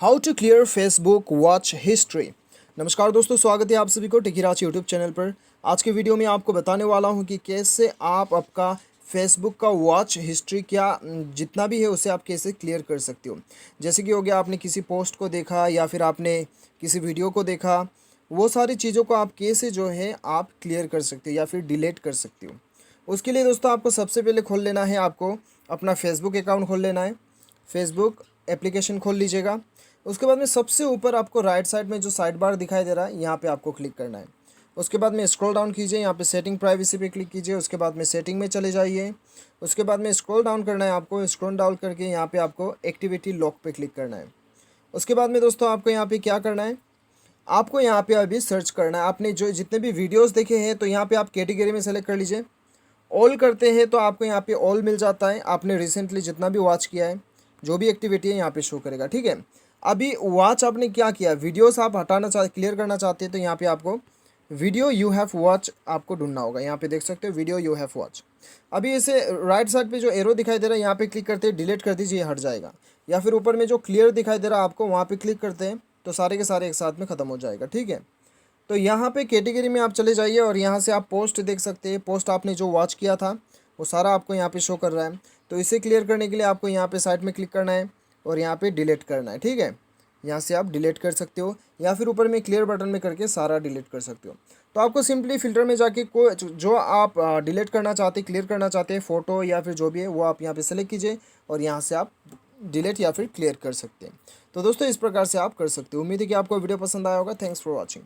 How to clear Facebook watch history. नमस्कार दोस्तों, स्वागत है आप सभी को टेकीराज यूट्यूब चैनल पर। आज के वीडियो में आपको बताने वाला हूं कि कैसे आप आपका फेसबुक का वॉच हिस्ट्री जितना भी है उसे आप कैसे क्लियर कर सकते हो। जैसे कि हो गया, आपने किसी पोस्ट को देखा या फिर आपने किसी वीडियो को देखा, वो सारी चीज़ों को आप कैसे जो है आप क्लियर कर सकते हो या फिर डिलीट कर सकते हो। उसके लिए दोस्तों आपको सबसे पहले खोल लेना है, आपको अपना फेसबुक अकाउंट खोल लेना है। फेसबुक एप्लीकेशन खोल लीजिएगा। उसके बाद में सबसे ऊपर आपको राइट साइड में जो साइड बार दिखाई दे रहा है, यहाँ पे आपको क्लिक करना है। उसके बाद में स्क्रॉल डाउन कीजिए, यहाँ पे सेटिंग प्राइवेसी पे क्लिक कीजिए। उसके बाद में सेटिंग में चले जाइए। उसके बाद में स्क्रॉल डाउन करना है आपको। स्क्रॉल डाउन करके यहाँ पे आपको एक्टिविटी लॉक पे क्लिक करना है। उसके बाद में दोस्तों आपको यहाँ पे क्या करना है, आपको यहाँ पे अभी सर्च करना है। आपने जो जितने भी वीडियोज़ देखे हैं तो यहाँ पे आप कैटेगरी में सेलेक्ट कर लीजिए। ऑल करते हैं तो आपको यहाँ पे ऑल मिल जाता है। आपने रिसेंटली जितना भी वॉच किया है, जो भी एक्टिविटी है यहाँ पे शो करेगा। ठीक है, अभी वॉच आपने क्या किया, वीडियोस आप हटाना क्लियर करना चाहते हैं तो यहाँ पे आपको वीडियो यू हैव वॉच आपको ढूंढना होगा। यहाँ पे देख सकते हो वीडियो यू हैव वॉच। अभी इसे राइट साइड पे जो एरो दिखाई दे रहा है यहाँ पे क्लिक करते हैं, डिलीट कर दीजिए, हट जाएगा। या फिर ऊपर में जो क्लियर दिखाई दे रहा है आपको, वहाँ पे क्लिक करते हैं तो सारे के सारे एक साथ में ख़त्म हो जाएगा। ठीक है, तो यहाँ पे कैटेगरी में आप चले जाइए और यहाँ से आप पोस्ट देख सकते हैं। पोस्ट आपने जो वॉच किया था वो सारा आपको यहाँ पे शो कर रहा है। तो इसे क्लियर करने के लिए आपको यहाँ पे साइड में क्लिक करना है और यहाँ पे डिलीट करना है। ठीक है, यहाँ से आप डिलीट कर सकते हो या फिर ऊपर में क्लियर बटन में करके सारा डिलीट कर सकते हो। तो आपको सिंपली फ़िल्टर में जाके जो आप डिलीट करना चाहते, क्लियर करना चाहते हैं, फ़ोटो या फिर जो भी है वो आप यहाँ पे सेलेक्ट कीजिए और यहाँ से आप डिलीट या फिर क्लियर कर सकते हैं। तो दोस्तों इस प्रकार से आप कर सकते हो। उम्मीद है कि आपको वीडियो पसंद आया होगा। Thanks for watching.